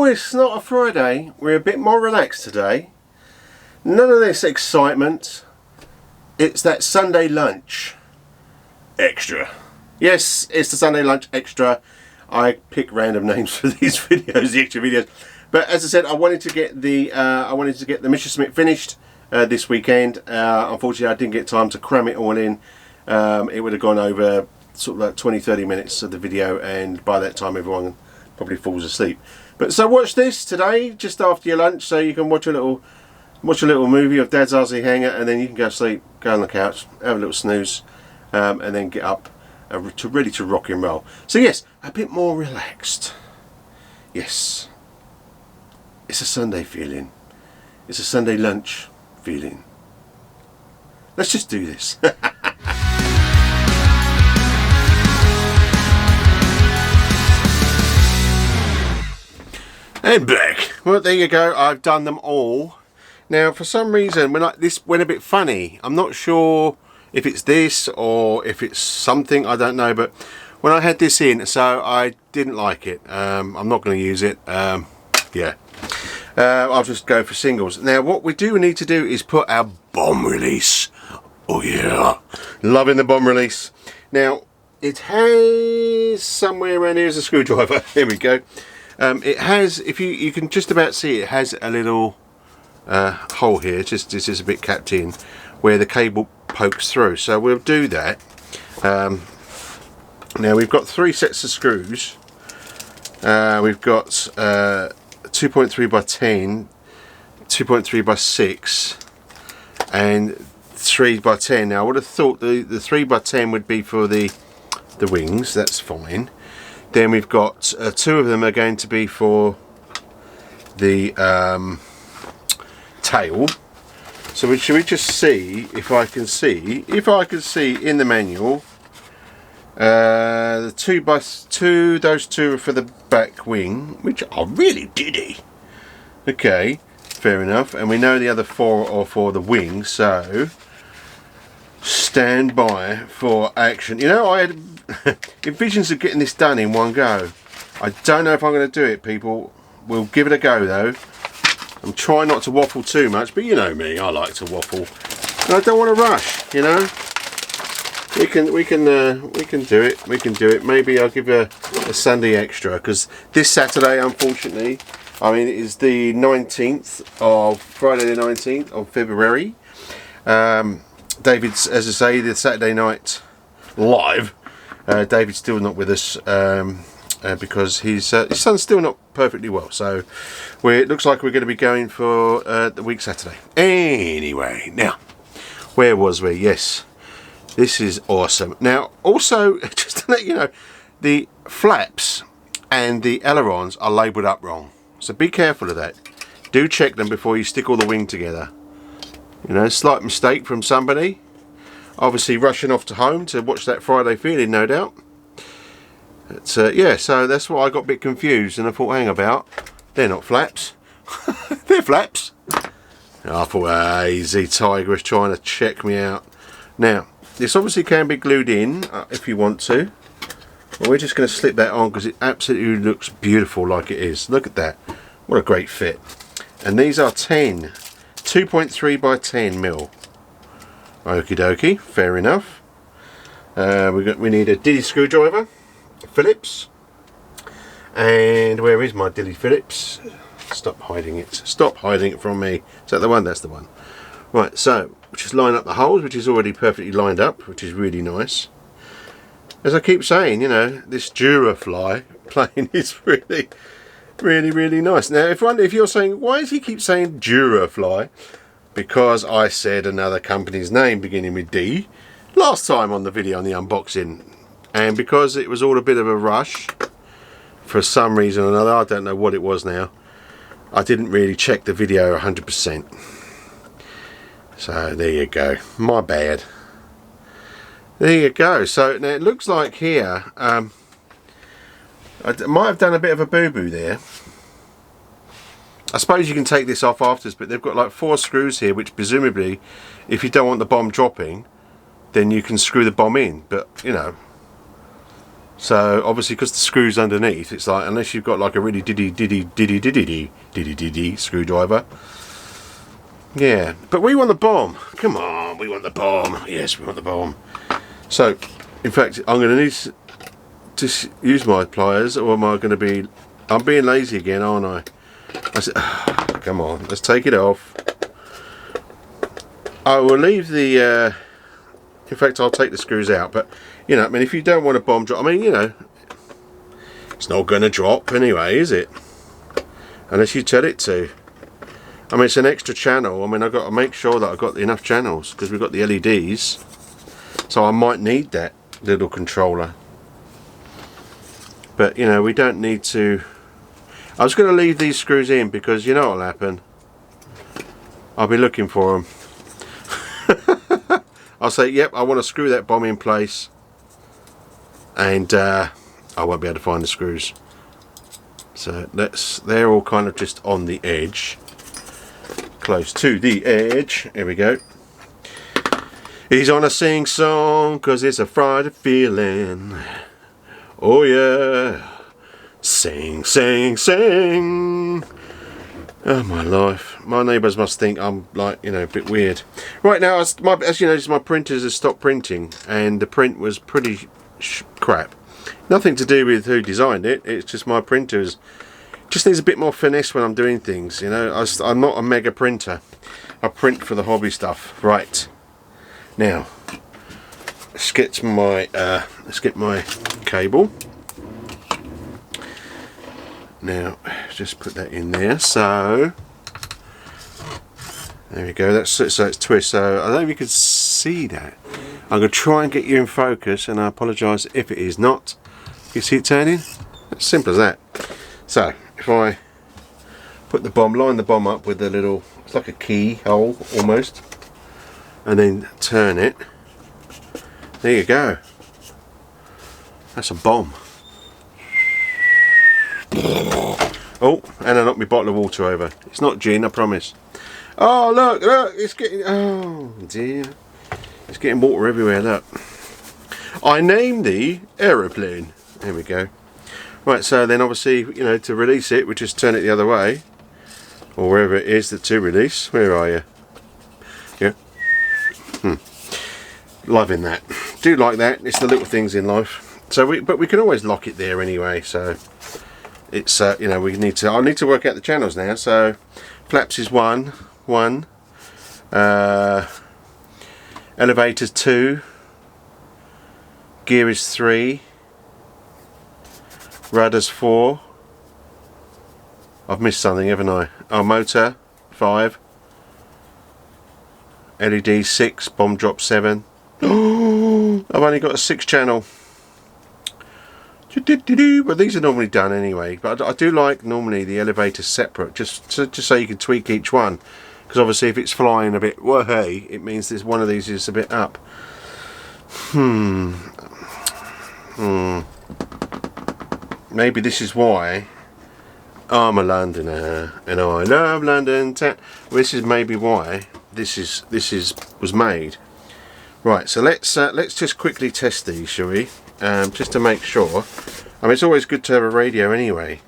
it's not a Friday. We're a bit more relaxed today. None of this excitement. It's that Sunday lunch extra. Yes, it's the Sunday lunch extra. I pick random names for these videos, the extra videos. But as I said, I wanted to get the Messerschmitt finished this weekend. Unfortunately, I didn't get time to cram it all in. It would have gone over sort of like 20-30 minutes of the video, and by that time everyone probably falls asleep. But so watch this today just after your lunch, so you can watch a little movie of Dad's RC Hangar, and then you can go to sleep, go on the couch, have a little snooze, and then get up ready to rock and roll. So yes, a bit more relaxed. Yes, it's a Sunday feeling. It's a Sunday lunch feeling. Let's just do this. And back. Well, there you go. I've done them all. Now, for some reason, this went a bit funny. I'm not sure if it's this or if it's something. I don't know. But when I had this in, so I didn't like it. I'm not going to use it. Yeah. I'll just go for singles. Now, what we do need to do is put our bomb release. Oh yeah, loving the bomb release. Now, it has somewhere around here is a screwdriver. Here we go. It has, if you can just about see, it has a little hole here. This is a bit capped in where the cable pokes through. So we'll do that. Now we've got 3 sets of screws. We've got 2.3 by 10, 2.3 by 6, and 3 by 10. Now I would have thought the 3 by 10 would be for the wings. That's fine. Then we've got 2 of them are going to be for the tail. So should we just see if I can see in the manual the 2 by 2. Those 2 are for the back wing, which are really diddy. Okay, fair enough. And we know the other 4 are for the wing. So stand by for action. You know, I had visions of getting this done in one go. I don't know if I'm going to do it, people. We'll give it a go though. I'm trying not to waffle too much, but you know me, I like to waffle, and I don't want to rush. You know, we can do it. We can do it. Maybe I'll give a Sunday extra, because this Saturday, unfortunately, I mean, it is the 19th of Friday, the 19th of February. David's, as I say, the Saturday night live. David's still not with us because his son's still not perfectly well. So it looks like we're going to be going for the week Saturday. Anyway, now, where was we? Yes, this is awesome. Now, also, just to let you know, the flaps and the ailerons are labelled up wrong. So be careful of that. Do check them before you stick all the wing together. You know, slight mistake from somebody. Obviously rushing off to home to watch that Friday feeling, no doubt. But, yeah, so that's why I got a bit confused, and I thought, hang about, they're not flaps. They're flaps. And I thought, easy, Tiger is trying to check me out. Now, this obviously can be glued in if you want to. But we're just going to slip that on because it absolutely looks beautiful like it is. Look at that. What a great fit. And these are 2.3 by 10 mil. Okie dokie, fair enough. We need a dilly screwdriver, Phillips, and where is my dilly Phillips? Stop hiding it. Stop hiding it from me. Is that the one? That's the one. Right, so just line up the holes, which is already perfectly lined up, which is really nice. As I keep saying, you know, this Durafly plane is really nice. Now, if you're saying, why does he keep saying Durafly? Because I said another company's name beginning with D last time on the video on the unboxing, and because it was all a bit of a rush for some reason or another, I don't know what it was now, I didn't really check the video 100%. So there you go, my bad. There you go. So now it looks like here I might have done a bit of a boo-boo there. I suppose you can take this off afterwards, but they've got like 4 screws here, which presumably, if you don't want the bomb dropping, then you can screw the bomb in. But, you know, So obviously, because the screw's underneath, it's like, unless you've got like a really diddy screwdriver. Yeah, but we want the bomb. Come on, we want the bomb. Yes, we want the bomb. So, in fact, I'm going to need to use my pliers, or am I going to be... I'm being lazy again, aren't I? I said, come on, let's take it off. I will leave the... in fact, I'll take the screws out, but, you know, I mean, if you don't want a bomb drop, I mean, you know, it's not going to drop anyway, is it? Unless you tell it to. I mean, it's an extra channel. I mean, I've got to make sure that I've got enough channels, because we've got the LEDs. So I might need that little controller. But, you know, we don't need to... I was going to leave these screws in, because you know what'll happen. I'll be looking for them. I'll say, yep, I want to screw that bomb in place, and I won't be able to find the screws. So they're all kind of just on the edge, close to the edge. Here we go. He's on a sing song, 'cause it's a Friday feeling. Oh yeah, sing, sing, sing. Oh my life, my neighbours must think I'm, like, you know, a bit weird. Right now, as you notice, my printers have stopped printing, and the print was pretty crap. Nothing to do with who designed it, it's just my printers just needs a bit more finesse when I'm doing things, you know. I'm not a mega printer. I print for the hobby stuff. Right, now let's get my cable. Now, just put that in there. So there we go. That's so it's twist. So I don't know if you can see that. I'm going to try and get you in focus, and I apologise if it is not. You see it turning? It's simple as that. So if I put the bomb, line the bomb up with a little, it's like a keyhole almost, and then turn it. There you go. That's a bomb. Oh, and I knocked my bottle of water over. It's not gin, I promise. Oh, look, it's getting... Oh, dear. It's getting water everywhere, look. I named the aeroplane. There we go. Right, so then obviously, you know, to release it, we just turn it the other way. Or wherever it is that to release. Where are you? Yeah. Loving that. Do like that. It's the little things in life. So but we can always lock it there anyway, so... It's you know, I need to work out the channels now. So flaps is 1, elevators 2, gear is 3, rudders 4. I've missed something, haven't I? Oh, motor 5, LED 6, bomb drop 7. Oh, I've only got a 6 channel. Well, these are normally done anyway, but I do like normally the elevator separate, just so you can tweak each one, because obviously if it's flying a bit, well, hey, it means this one of these is a bit up. Maybe this is why I'm a Londoner and I love London town. Well, this is maybe why this was made. Right, so let's just quickly test these, shall we? Just to make sure. I mean, it's always good to have a radio anyway.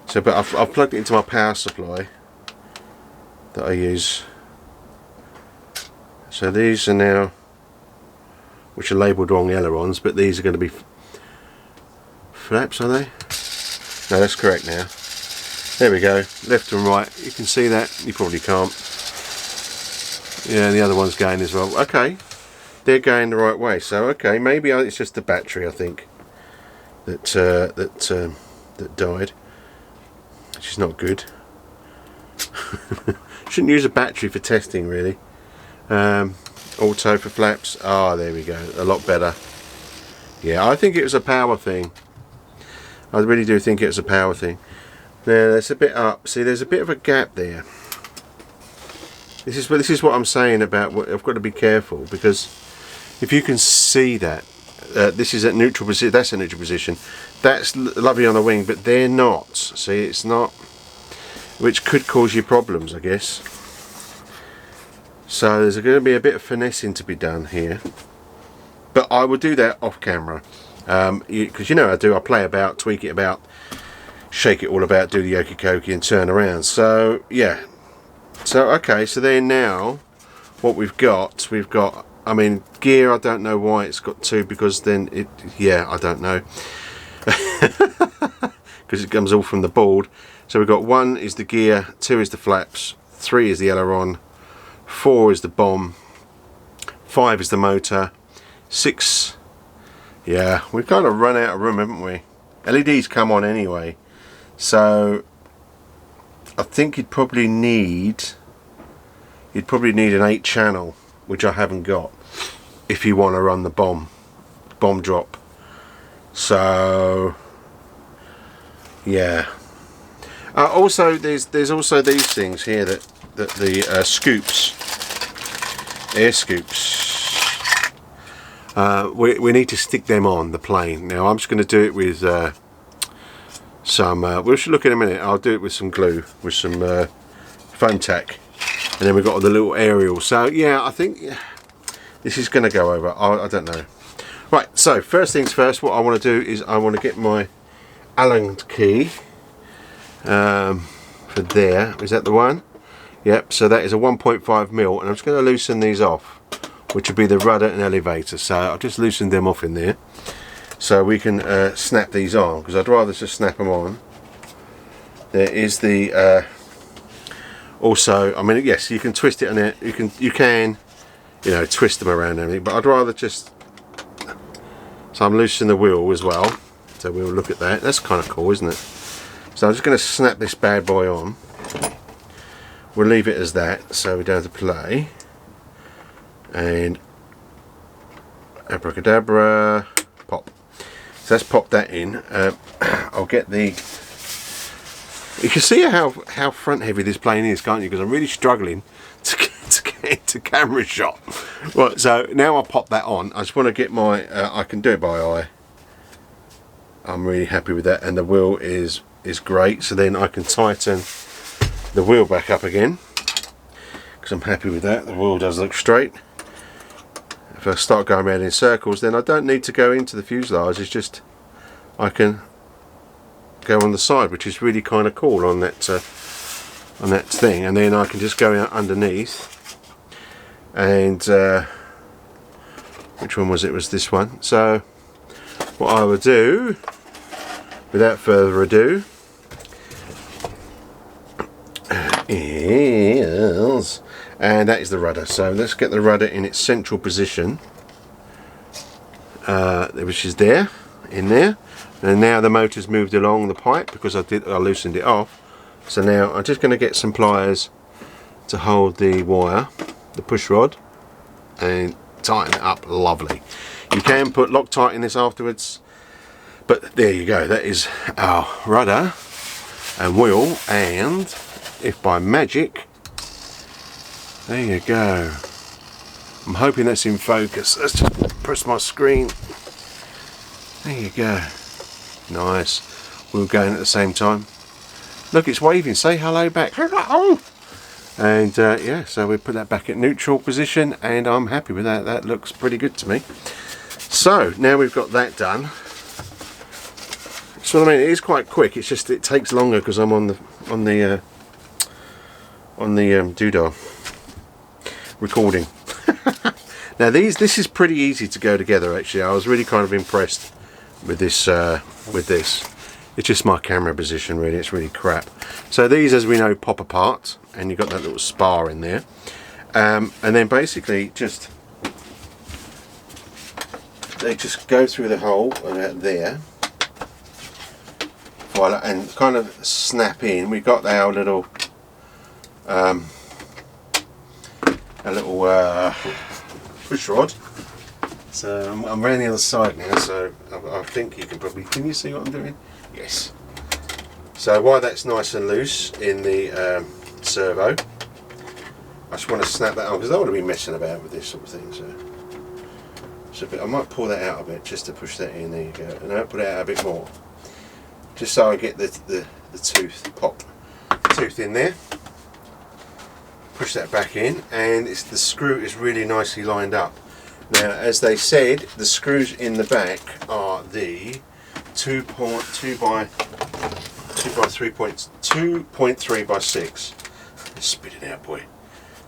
So, but I've plugged it into my power supply that I use. So these are now, which are labelled wrong, ailerons, but these are going to be flaps, are they? No, that's correct now. There we go, left and right. You can see that. You probably can't. Yeah, the other one's going as well. Okay. They're going the right way, so okay, maybe it's just the battery, I think, that died, which is not good. Shouldn't use a battery for testing, really. Auto for flaps. Ah, there we go, a lot better. Yeah, I think it was a power thing. I really do think it was a power thing. Now there's a bit up. See, there's a bit of a gap there. This is what I'm saying about what I've got to be careful, because if you can see that, this is at neutral position, that's a neutral position, that's lovely on the wing, but they're not. See, it's not, which could cause you problems, I guess. So there's going to be a bit of finessing to be done here, but I will do that off camera. because you know I play about, tweak it about, shake it all about, do the okie dokie and turn around. So yeah, so okay, so then now what we've got, I mean, gear, I don't know why it's got 2, because then it, yeah, I don't know, because it comes all from the board. So we've got 1 is the gear, 2 is the flaps, 3 is the aileron, 4 is the bomb, 5 is the motor, 6, yeah, we've kind of run out of room, haven't we? LEDs come on anyway, so I think you'd probably need an 8 channel, which I haven't got, if you want to run the bomb drop. So yeah, also there's also these things here that the scoops, air scoops, we need to stick them on the plane. Now I'm just going to do it with some we should look in a minute. I'll do it with some glue, with some foam tack, and then we've got the little aerial. So yeah, I think this is going to go over. I don't know. Right, so first things first, what I want to do is I want to get my Allen key for there. Is that the one? Yep, so that is a 1.5mm, and I'm just going to loosen these off, which would be the rudder and elevator. So I've just loosened them off in there, so we can snap these on, because I'd rather just snap them on. There is the also, I mean, yes, you can twist it on it. You can you know, twist them around and everything, but I'd rather just. So I'm loosening the wheel as well, so we'll look at that. That's kind of cool, isn't it? So I'm just going to snap this bad boy on. We'll leave it as that, so we don't have to play. And abracadabra, pop. So let's pop that in. I'll get the. You can see how front heavy this plane is, can't you? Because I'm really struggling to get into camera shot. Right, so now I'll pop that on. I just want to get my. I can do it by eye. I'm really happy with that, and the wheel is great. So then I can tighten the wheel back up again, because I'm happy with that. The wheel does look straight. If I start going around in circles, then I don't need to go into the fuselage. It's just I can go on the side, which is really kind of cool on that thing, and then I can just go out underneath. And which one was it? Was this one? So what I will do, without further ado, is, and that is the rudder. So let's get the rudder in its central position, which is there, in there. And now the motor's moved along the pipe, because I loosened it off. So now I'm just going to get some pliers to hold the wire, the push rod, and tighten it up. Lovely. You can put Loctite in this afterwards, but there you go. That is our rudder and wheel, and if by magic, there you go. I'm hoping that's in focus. Let's just press my screen. There you go. Nice. Wheel going at the same time. Look, it's waving. Say hello back. Hello. And yeah, so we put that back at neutral position, and I'm happy with that. That looks pretty good to me. So now we've got that done. So I mean, it is quite quick. It's just it takes longer because I'm on the doodah recording. Now this is pretty easy to go together. Actually, I was really kind of impressed with this. It's just my camera position, really. It's really crap. So these, as we know, pop apart, and you've got that little spar in there, and then basically they just go through the hole about there, and kind of snap in. We've got our little push rod. So I'm around the other side now, so I think you can probably, can you see what I'm doing? Yes. So while that's nice and loose in the servo, I just want to snap that on, because I don't want to be messing about with this sort of thing. So I might pull that out a bit just to push that in. There you go. And I'll put it out a bit more, just so I get the tooth in there. Push that back in, and the screw is really nicely lined up. Now, as they said, the screws in the back are the 2.3 by 6. Spit it out, boy.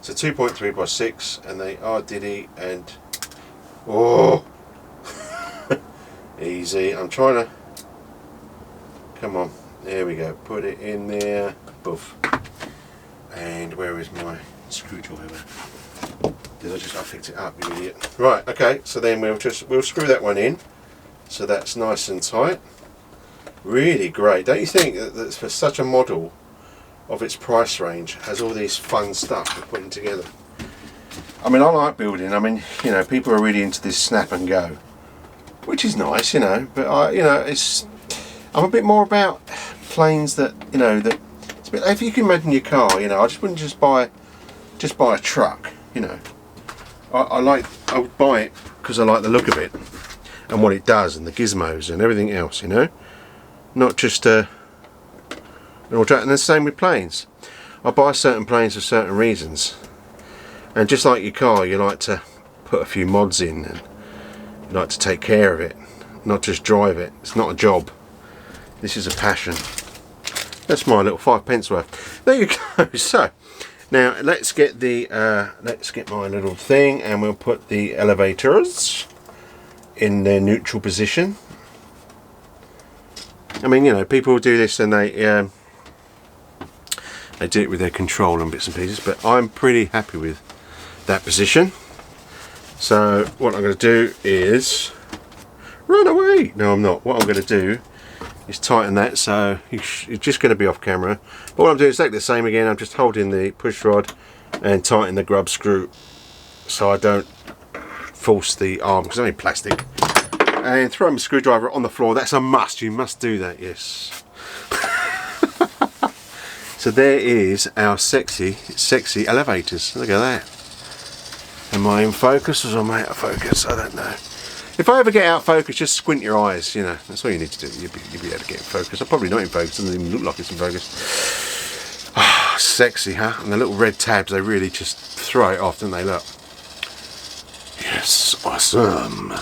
So 2.3 by 6, and they are diddy, and oh, easy. I'm trying to. Come on, there we go. Put it in there. Boof. And where is my screwdriver? Did I picked it up, you idiot? Right. Okay. So then we'll screw that one in. So that's nice and tight. Really great, don't you think that for such a model of its price range has all these fun stuff we're putting together? I mean, I like building. I mean, you know, people are really into this snap and go, which is nice, you know. But I'm a bit more about planes that, you know, that it's a bit. If you can imagine your car, you know, I just wouldn't just buy a truck, you know. I would buy it because I like the look of it and what it does and the gizmos and everything else, you know. Not just and the same with planes. I buy certain planes for certain reasons, and just like your car, you like to put a few mods in, and you like to take care of it, not just drive it. It's not a job. This is a passion. That's my little 5p worth. There you go. So now let's get my little thing, and we'll put the elevators in their neutral position. I mean, you know, people do this and they do it with their control and bits and pieces, but I'm pretty happy with that position. So what I'm going to do is run away. No, I'm not. What I'm going to do is tighten that, so it's just going to be off camera. But what I'm doing is exactly the same again. I'm just holding the push rod and tighten the grub screw so I don't force the arm, because it's only plastic. And throw my screwdriver on the floor. That's a must. You must do that, yes. So there is our sexy elevators. Look at that. Am I in focus or am I out of focus? I don't know. If I ever get out of focus, just squint your eyes, you know. That's all you need to do. You'll be able to get in focus. I'm probably not in focus. It doesn't even look like it's in focus. Ah, sexy, huh? And the little red tabs, they really just throw it off, don't they? Look. Yes, awesome.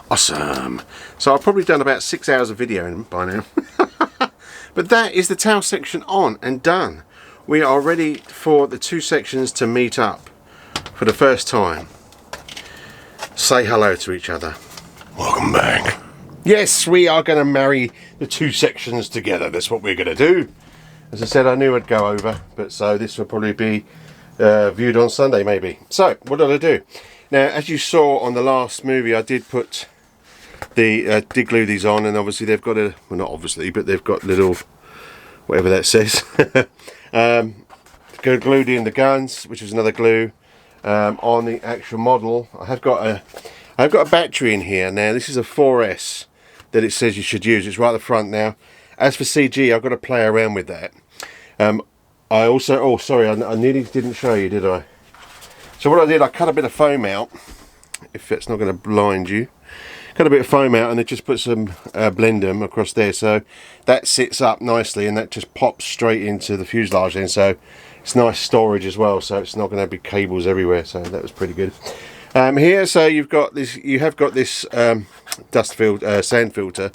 Awesome. So I've probably done about 6 hours of video by now. But that is the tail section on and done. We are ready for the two sections to meet up for the first time. Say hello to each other. Welcome back. Yes, we are going to marry the two sections together. That's what we're going to do. As I said, I knew I'd go over, but so this will probably be viewed on Sunday maybe. So what did I do? Now, as you saw on the last movie, I did put did glue these on, and obviously they've got a, well, not obviously, but they've got little, whatever that says, glued in the guns, which is another glue. On the actual model, I've got a battery in here. Now this is a 4S that it says you should use. It's right at the front. Now, as for CG, I've got to play around with that. I also, oh sorry, I nearly didn't show you, did I? So what I did, I cut a bit of foam out, if that's not going to blind you. Cut a bit of foam out and then just put some blendum across there, so that sits up nicely and that just pops straight into the fuselage then, so it's nice storage as well, so it's not going to be cables everywhere, so that was pretty good. Here, so you have got this sand filter.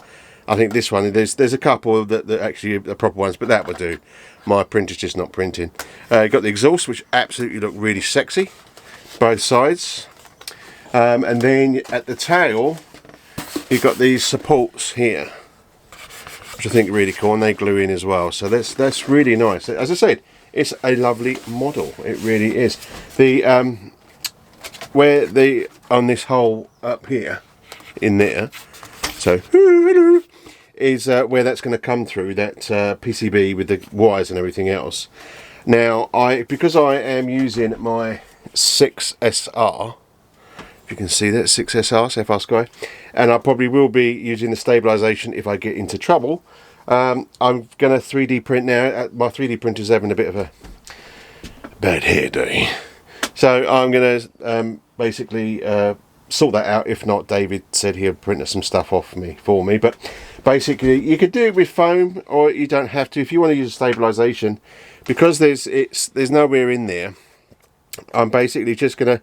I think this one, there's a couple that actually are proper ones, but that would do. My printer's just not printing. Got the exhaust, which absolutely look really sexy, both sides. And then at the tail, you've got these supports here, which I think are really cool, and they glue in as well. So that's really nice. As I said, it's a lovely model. It really is. The on this hole up here, in there, so is where that's going to come through, that PCB with the wires and everything else. Now, because I am using my 6SR, if you can see that, 6SR, Sapphire Sky, and I probably will be using the stabilisation if I get into trouble. I'm going to 3D print now. My 3D printer's having a bit of a bad hair day, so I'm going to basically sort that out. If not, David said he'll print some stuff off for me, but basically you could do it with foam, or you don't have to. If you want to use stabilisation, because there's nowhere in there, I'm basically just going to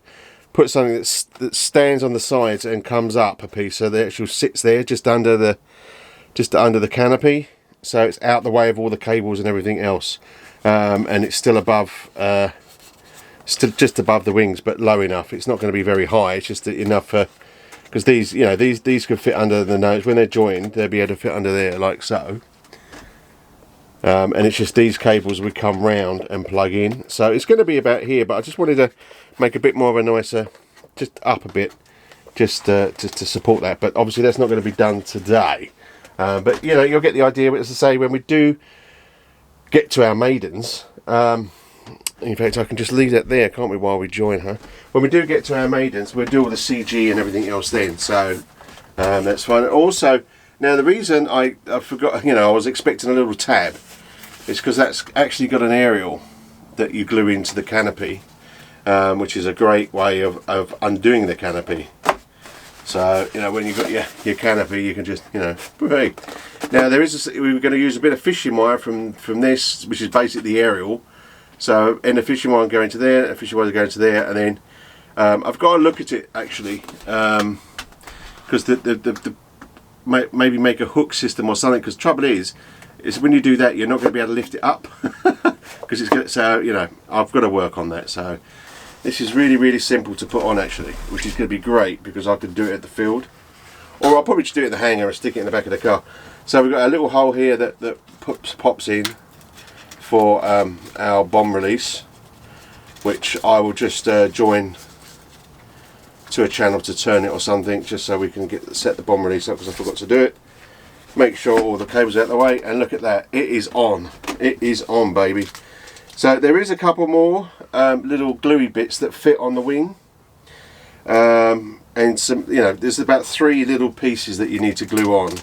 put something that stands on the sides and comes up a piece, so the actual sits there just under the canopy, so it's out the way of all the cables and everything else, and it's still above, still just above the wings, but low enough. It's not going to be very high. It's just enough for, because these, you know, these could fit under the nose when they're joined. They'll be able to fit under there like so. And it's just these cables would come round and plug in, so it's going to be about here, but I just wanted to make a bit more of a nicer, just up a bit, just to support that. But obviously that's not going to be done today, but you know, you'll get the idea. But as I say, when we do get to our maidens, in fact I can just leave that there, can't we, while we join her. When we do get to our maidens, we'll do all the CG and everything else then, so that's fine. Also, now the reason I forgot, you know, I was expecting a little tab, is because that's actually got an aerial that you glue into the canopy, which is a great way of undoing the canopy. So, you know, when you've got your canopy, you can just, you know, hey. Now there is we were going to use a bit of fishing wire from this, which is basically the aerial. So, and the fishing wire going to there, the fishing wire going to there, and then I've got to look at it actually, because maybe make a hook system or something. Because trouble is when you do that, you're not going to be able to lift it up, because it's going to, so you know, I've got to work on that. So this is really simple to put on actually, which is going to be great because I can do it at the field, or I'll probably just do it in the hangar and stick it in the back of the car. So we've got a little hole here that pops in for our bomb release, which I will just join to a channel to turn it or something, just so we can set the bomb release up, because I forgot to do it. Make sure all the cables are out of the way, and look at that, it is on. It is on, baby. So there is a couple more little gluey bits that fit on the wing, and some, you know, there's about 3 little pieces that you need to glue on.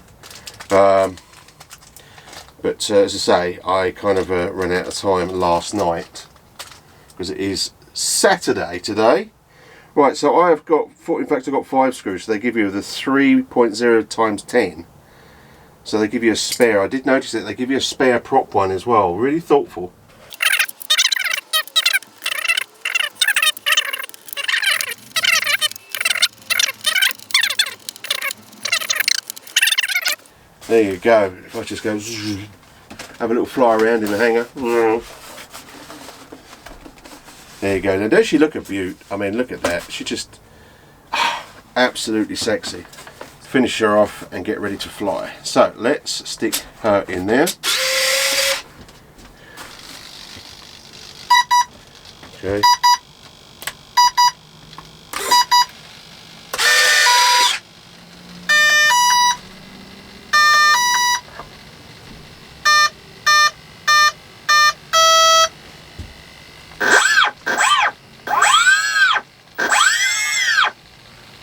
But as I say, I kind of ran out of time last night, because it is Saturday today. Right, so I have got, in fact I've got 5 screws, so they give you the 3.0 times 10. So they give you a spare. I did notice that they give you a spare prop one as well. Really thoughtful. There you go. If I just go, have a little fly around in the hangar. There you go. Now, does she look a beaut? I mean, look at that. She just absolutely sexy. Finish her off and get ready to fly. So let's stick her in there. Okay.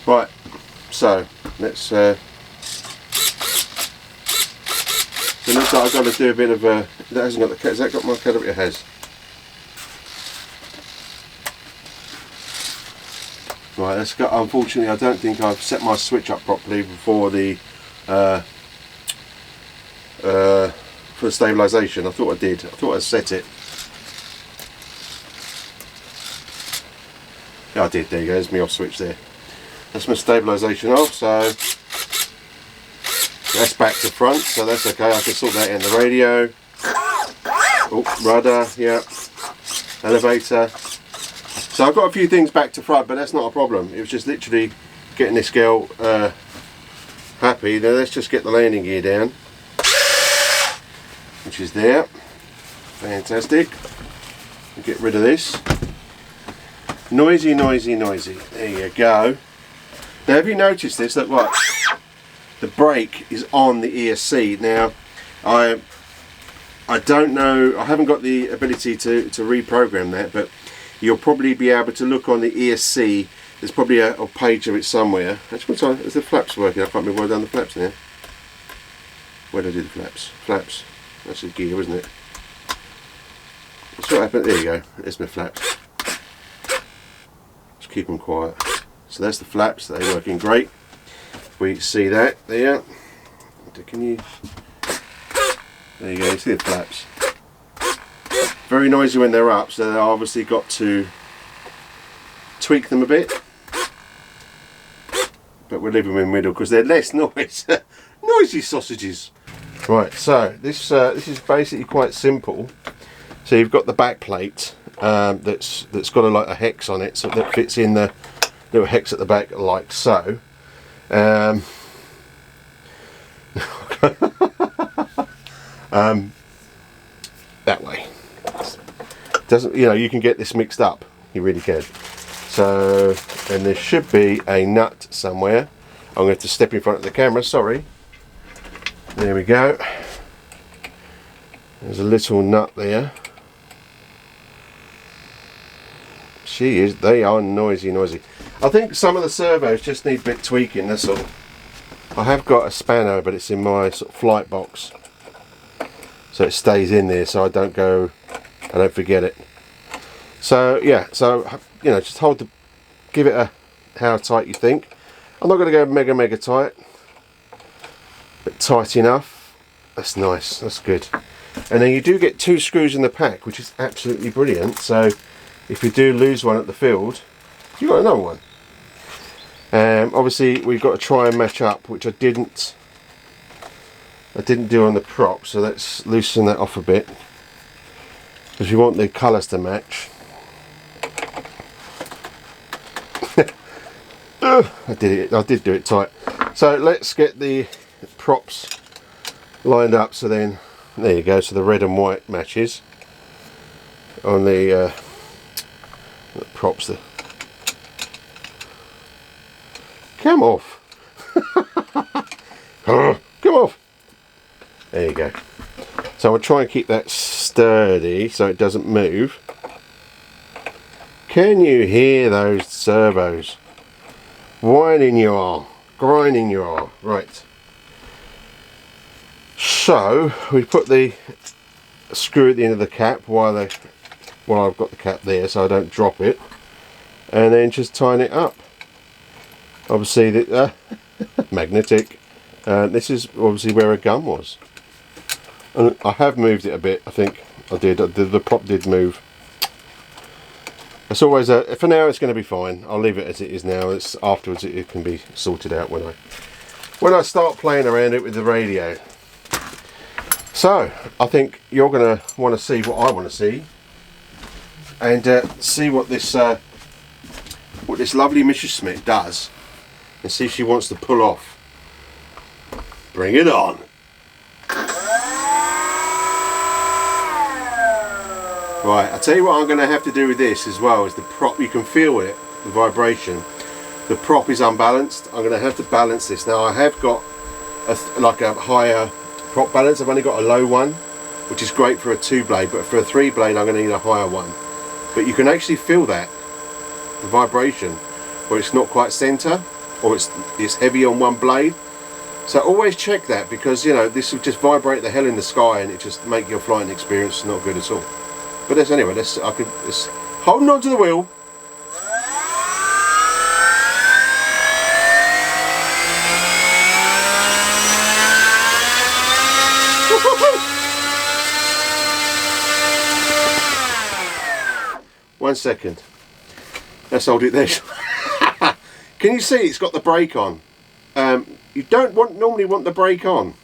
Right, so let's it looks like I've got to do a bit of a, that hasn't got the, has that got my caliper? It has. Right, let's go. Unfortunately I don't think I've set my switch up properly before the for the stabilisation. I thought I did. I thought I set it. Yeah, I did. There you go, there's my off switch there. That's my stabilisation off, so that's back to front, so that's okay. I can sort that in the radio. Oh, rudder, yeah. Elevator. So I've got a few things back to front, but that's not a problem. It was just literally getting this girl happy. Now let's just get the landing gear down, which is there. Fantastic. Get rid of this. Noisy, noisy, noisy. There you go. Now have you noticed this? Look, what? The brake is on the ESC. Now I don't know, I haven't got the ability to reprogram that, but you'll probably be able to look on the ESC. There's probably a page of it somewhere. Actually, is the flaps working? I can't remember where I've done the flaps now. Where did I do the flaps? Flaps. That's the gear, isn't it? That's what happened. There you go. There's my flaps. Just keep them quiet. So that's the flaps. They're working great. We see that there. Can you? There you go. You see the flaps. Very noisy when they're up, so they've obviously got to tweak them a bit. we're living in the middle because they're less noise. Noisy sausages. Right, so this is basically quite simple. So you've got the back plate that's got like a hex on it, so that fits in the little hex at the back, like so. That way. Doesn't, you know, you can get this mixed up. You really can. So, and there should be a nut somewhere. I'm going to have to step in front of the camera. Sorry. There we go. There's a little nut there. They are noisy. I think some of the servos just need a bit tweaking, that's all. I have got a spanner, but it's in my sort of flight box, so it stays in there, so I don't forget it. So yeah, so you know, just give it how tight you think. I'm not going to go mega tight, but tight enough. That's nice. That's good. And then you do get 2 screws in the pack, which is absolutely brilliant. So if you do lose one at the field, you've got another one. Obviously we've got to try and match up, which I didn't do on the prop, so let's loosen that off a bit, because you want the colours to match. I did do it tight. So let's get the props lined up, so then there you go, so the red and white matches on the props there. Come off. Come off. There you go. So I'll try and keep that sturdy so it doesn't move. Can you hear those servos? Whining you are. Grinding you are. Right. So we put the screw at the end of the cap while I've got the cap there, so I don't drop it, and then just tighten it up. Obviously the magnetic. This is obviously where a gun was, and I have moved it a bit. I think I did. The prop did move. It's always for now it's going to be fine. I'll leave it as it is now. It's afterwards it can be sorted out when I start playing around it with the radio. So I think you're going to want to see what I want to see, and see what this lovely Messerschmitt does, and see if she wants to pull off. Bring it on. Right, I'll tell you what I'm going to have to do with this as well, is the prop. You can feel it, the vibration. The prop is unbalanced. I'm going to have to balance this. Now I have got like a higher prop balance. I've only got a low one, which is great for a 2-blade, but for a 3-blade I'm going to need a higher one. But you can actually feel that, the vibration, where it's not quite centre, or it's heavy on one blade. So always check that, because you know this will just vibrate the hell in the sky, and it just make your flying experience not good at all. But anyway, let's holding on to the wheel. One second. Let's hold it there. Can you see it's got the brake on? You don't normally want the brake on,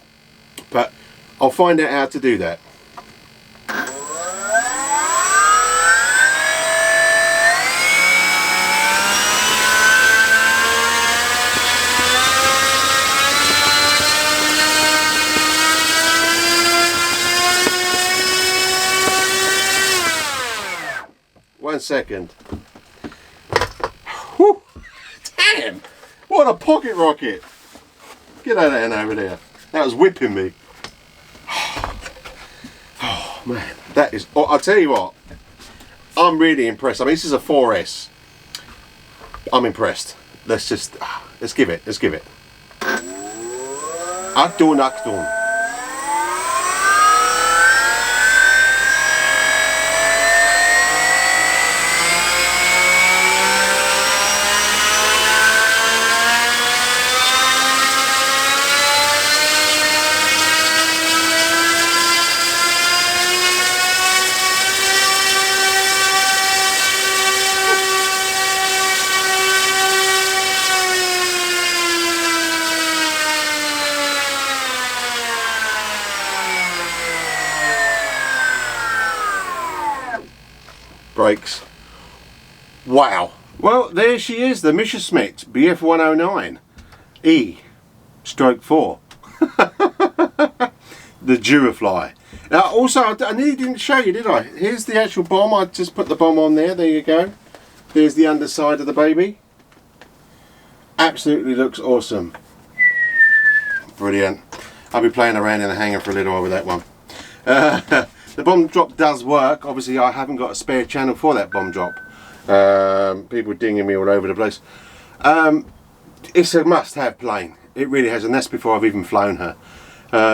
but I'll find out how to do that. One second. Whew. Damn! What a pocket rocket! Get out of there over there. That was whipping me. Oh man, that is. Oh, I'll tell you what. I'm really impressed. I mean, this is a 4S. I'm impressed. Let's give it. Let's give it. Achtung. brakes. Wow. Well, there she is, the Messerschmitt Bf.109E-4. The Durafly. Now, also, I nearly didn't show you, did I? Here's the actual bomb. I just put the bomb on there. There you go. There's the underside of the baby. Absolutely looks awesome. Brilliant. I'll be playing around in the hangar for a little while with that one. The bomb drop does work. Obviously, I haven't got a spare channel for that bomb drop. People dinging me all over the place. It's a must-have plane. It really has, and that's before I've even flown her.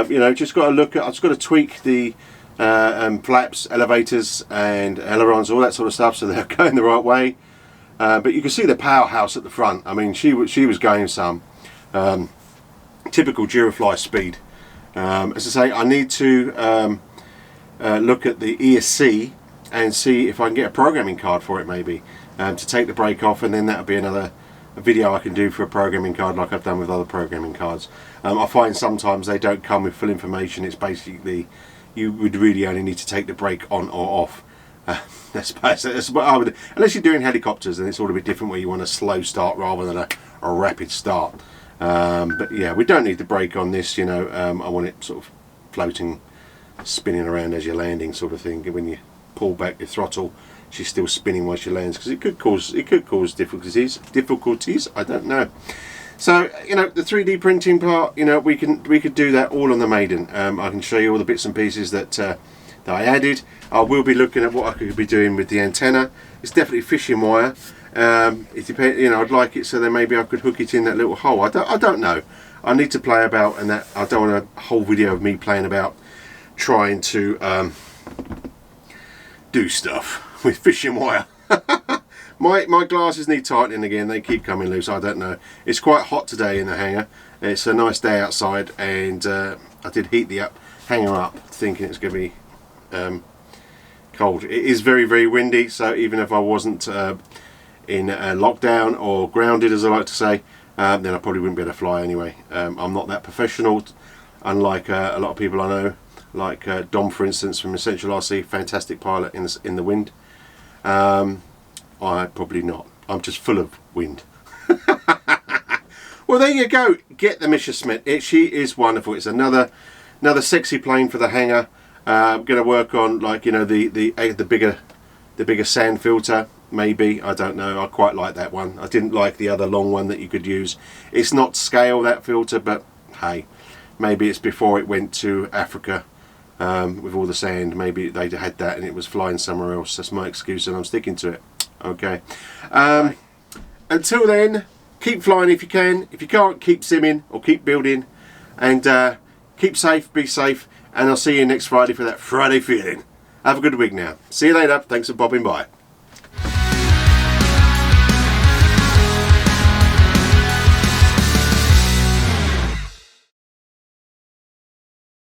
You know, just got to look at. I've just got to tweak the flaps, elevators, and ailerons, all that sort of stuff, so they're going the right way. But you can see the powerhouse at the front. I mean, she was going some. Typical Durafly speed. As I say, I need to look at the ESC and see if I can get a programming card for it, maybe, to take the brake off, and then that'll be another video I can do for a programming card, like I've done with other programming cards. I find sometimes they don't come with full information. It's basically you would really only need to take the brake on or off. That's what I would, unless you're doing helicopters, and it's all a bit different where you want a slow start rather than a rapid start. But yeah, we don't need the brake on this, you know. I want it sort of floating, spinning around as you're landing, sort of thing. When you pull back the throttle, she's still spinning while she lands, because it could cause difficulties. I don't know. So, you know, the 3D printing part, you know, we could do that all on the Maiden. I can show you all the bits and pieces that I added. I will be looking at what I could be doing with the antenna. It's definitely fishing wire. It depends, you know. I'd like it so then maybe I could hook it in that little hole. I don't know. I need to play about, and that I don't want a whole video of me playing about trying to do stuff with fishing wire. My glasses need tightening again. They keep coming loose. I don't know. It's quite hot today in the hangar. It's a nice day outside, and I did heat the hangar up thinking it's going to be cold. It is very, very windy, so even if I wasn't in lockdown or grounded, as I like to say, then I probably wouldn't be able to fly anyway. I'm not that professional, unlike a lot of people I know, like Dom, for instance, from Essential RC, fantastic pilot in the wind. I probably not. I'm just full of wind. Well, there you go. Get the Messerschmitt. She is wonderful. It's another sexy plane for the hangar. I'm going to work on, like, you know, the bigger sand filter. Maybe, I don't know. I quite like that one. I didn't like the other long one that you could use. It's not scale, that filter, but hey, maybe it's before it went to Africa with all the sand. Maybe they had that and it was flying somewhere else. That's my excuse, and I'm sticking to it. Okay. Until then, keep flying if you can. If you can't, keep simming or keep building, and keep safe, be safe, and I'll see you next Friday for that Friday feeling. Have a good week now. See you later. Thanks for popping by.